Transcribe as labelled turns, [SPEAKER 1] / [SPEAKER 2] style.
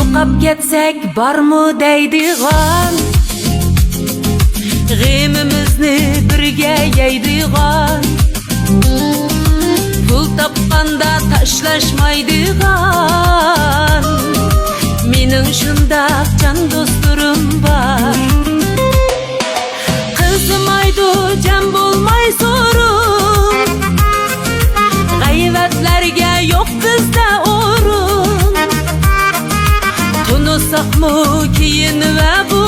[SPEAKER 1] Yo'qab ketsek barmı deydigan, g'emimizni birga yeydigan, pul topganda tashlashmaydigan. Mening shundaq jon do'stlarim bor. Qizimaydi jam bo'lmay so'rim, g'ayvatlarga yo'q bizda o'rin. Tunusaqmi keyin va bu